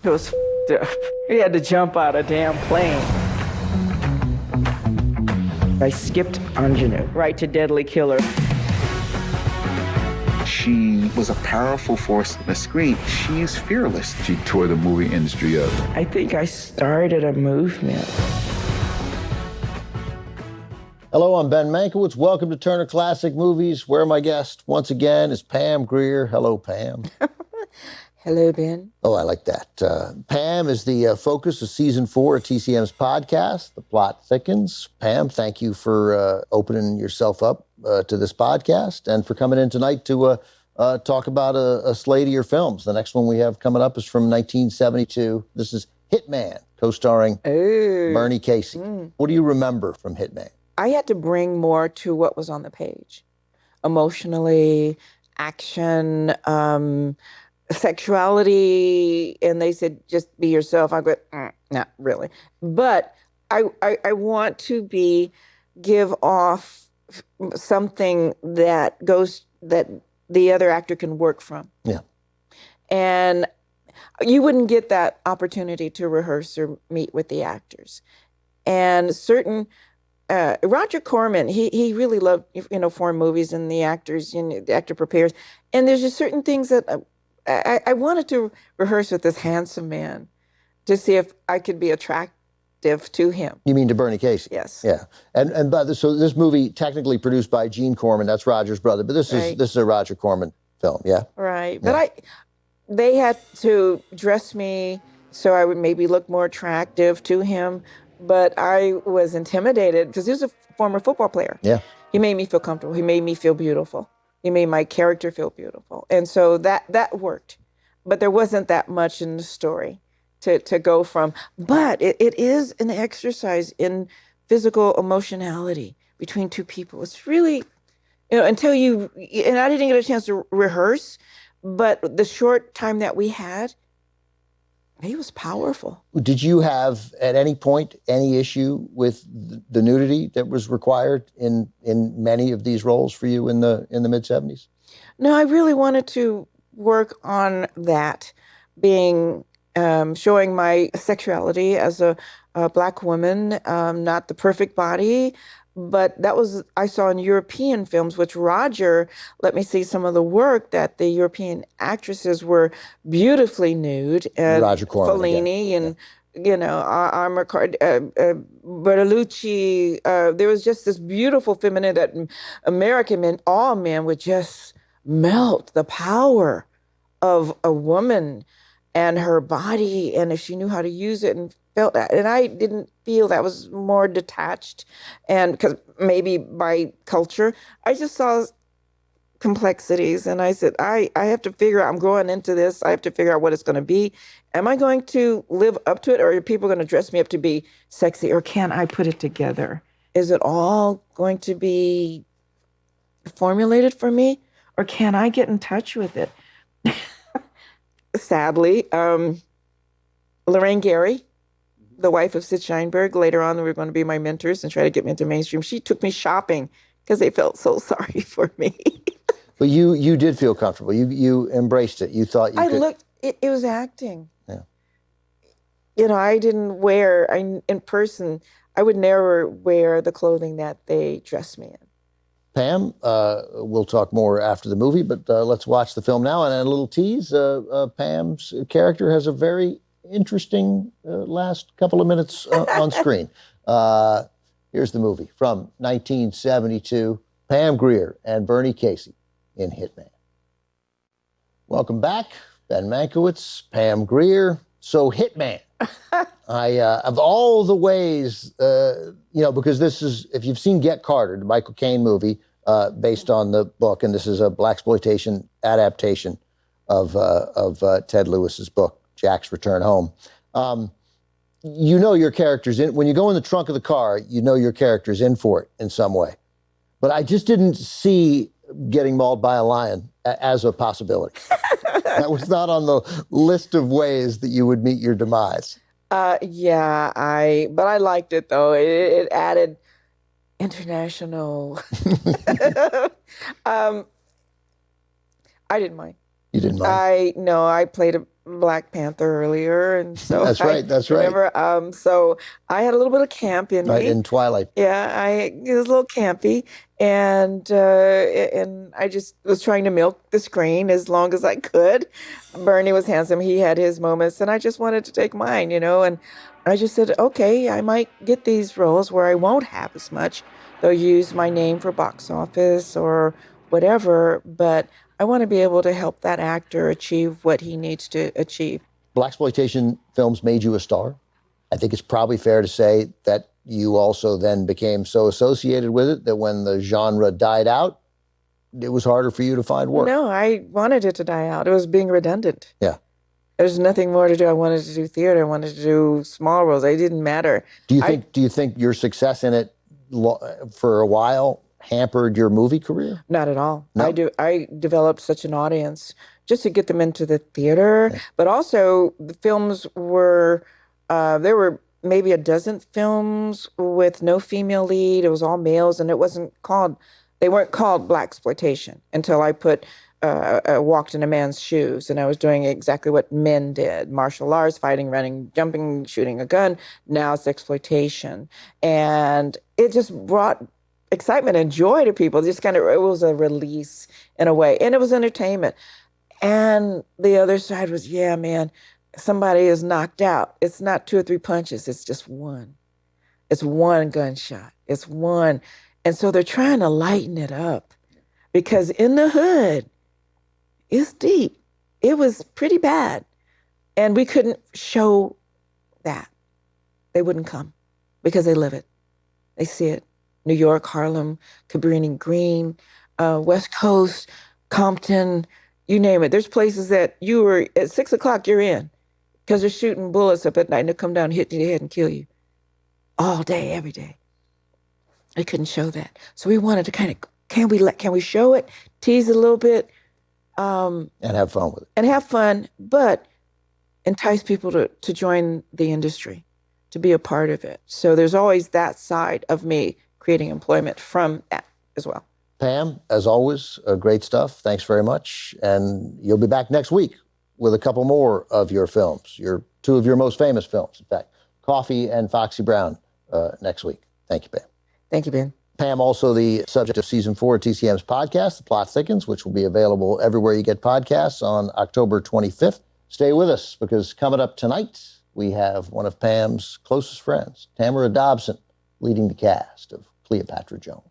It was up. We had to jump out a damn plane. I skipped ingenue right to deadly killer. She was a powerful force on the screen. She is fearless. She tore the movie industry up. I think I started a movement. Hello, I'm Ben Mankiewicz. Welcome to Turner Classic Movies, where my guest once again is Pam Grier. Hello, Pam. Hello, Ben. Oh, I like that. Pam is the focus of season 4 of TCM's podcast, The Plot Thickens. Pam, thank you for opening yourself up to this podcast and for coming in tonight to talk about a slate of your films. The next one we have coming up is from 1972. This is Hitman, co-starring Bernie Casey. What do you remember from Hitman? I had to bring more to what was on the page. Emotionally, action, sexuality, and they said, just be yourself. I go, not really. But I want to give off something that the other actor can work from. Yeah. And you wouldn't get that opportunity to rehearse or meet with the actors. And Roger Corman, he really loved, foreign movies and the actors, the actor prepares. And there's just certain things that I wanted to rehearse with this handsome man to see if I could be attractive to him. You mean to Bernie Casey? Yes. Yeah. And so this movie, technically produced by Gene Corman, that's Roger's brother, but this is a Roger Corman film, yeah? Right. Yeah. But they had to dress me so I would maybe look more attractive to him. But I was intimidated because he was a former football player. Yeah. He made me feel comfortable. He made me feel beautiful. He made my character feel beautiful. And so that worked. But there wasn't that much in the story to go from. But it is an exercise in physical emotionality between two people. It's really, until and I didn't get a chance to rehearse, but the short time that we had, he was powerful. Did you have, at any point, any issue with the nudity that was required in many of these roles for you in the mid-70s? No, I really wanted to work on that, showing my sexuality as a Black woman, not the perfect body, but I saw in European films, which Roger let me see some of the work that the European actresses were beautifully nude. Roger Corman. Fellini and, Bertolucci. There was just this beautiful femininity that American men, all men, would just melt the power of a woman and her body, and if she knew how to use it and felt that. And I didn't feel that was more detached, and because maybe by culture, I just saw complexities, and I said, I have to figure out, I'm going into this, I have to figure out what it's going to be. Am I going to live up to it, or are people going to dress me up to be sexy, or can I put it together? Is it all going to be formulated for me, or can I get in touch with it? Sadly, Lorraine Gary, the wife of Sid Sheinberg, later on, they were going to be my mentors and try to get me into mainstream. She took me shopping because they felt so sorry for me. But you did feel comfortable. You embraced it. You thought you could. It was acting. Yeah. I didn't wear, in person, I would never wear the clothing that they dressed me in. Pam, we'll talk more after the movie, but let's watch the film now. And a little tease, Pam's character has a very interesting last couple of minutes on screen. Here's the movie from 1972, Pam Grier and Bernie Casey in Hitman. Welcome back, Ben Mankiewicz, Pam Grier. So Hitman, of all the ways, because this is, if you've seen Get Carter, the Michael Caine movie based on the book, and this is a blaxploitation adaptation of Ted Lewis's book, Jack's Return Home. Your character's in, when you go in the trunk of the car, your character's in for it in some way. But I just didn't see getting mauled by a lion as a possibility. That was not on the list of ways that you would meet your demise. But I liked it though. It added international. I didn't mind. You didn't mind? I played Black Panther earlier, and so That's right. That's right. remember. So I had a little bit of camp in Right me. in Twilight. Yeah, it was a little campy, and I just was trying to milk the screen as long as I could. Bernie was handsome; he had his moments, and I just wanted to take mine, And I just said, okay, I might get these roles where I won't have as much. They'll use my name for box office or whatever, but I want to be able to help that actor achieve what he needs to achieve. Blaxploitation films made you a star. I think it's probably fair to say that you also then became so associated with it that when the genre died out, it was harder for you to find work. No, I wanted it to die out. It was being redundant. Yeah. There's nothing more to do. I wanted to do theater. I wanted to do small roles. It didn't matter. Do you think your success in it for a while hampered your movie career? Not at all. No? I developed such an audience just to get them into the theater, but also the films were, there were maybe a dozen films with no female lead. It was all males, and they weren't called blaxploitation until I walked in a man's shoes, and I was doing exactly what men did: martial arts, fighting, running, jumping, shooting a gun. Now it's exploitation, and it just brought excitement and joy to people. It was a release in a way, and it was entertainment. And the other side was, yeah, man, somebody is knocked out. It's not 2 or 3 punches. It's just one. It's one gunshot. It's one. And so they're trying to lighten it up because in the hood, it's deep. It was pretty bad. And we couldn't show that. They wouldn't come because they live it. They see it. New York, Harlem, Cabrini Green, West Coast, Compton, you name it. There's places that you were at 6 o'clock, you're in because they're shooting bullets up at night and they'll come down, hit you in the head and kill you all day, every day. They couldn't show that. So we wanted to can we show it, tease it a little bit, and have fun with it. And have fun, but entice people to join the industry, to be a part of it. So there's always that side of me creating employment from that as well. Pam, as always, great stuff. Thanks very much. And you'll be back next week with a couple more of your films, 2 of your most famous films, in fact, Coffee and Foxy Brown, next week. Thank you, Pam. Thank you, Ben. Pam, also the subject of Season 4 of TCM's podcast, The Plot Thickens, which will be available everywhere you get podcasts on October 25th. Stay with us because coming up tonight, we have one of Pam's closest friends, Tamara Dobson, leading the cast of Cleopatra Jones.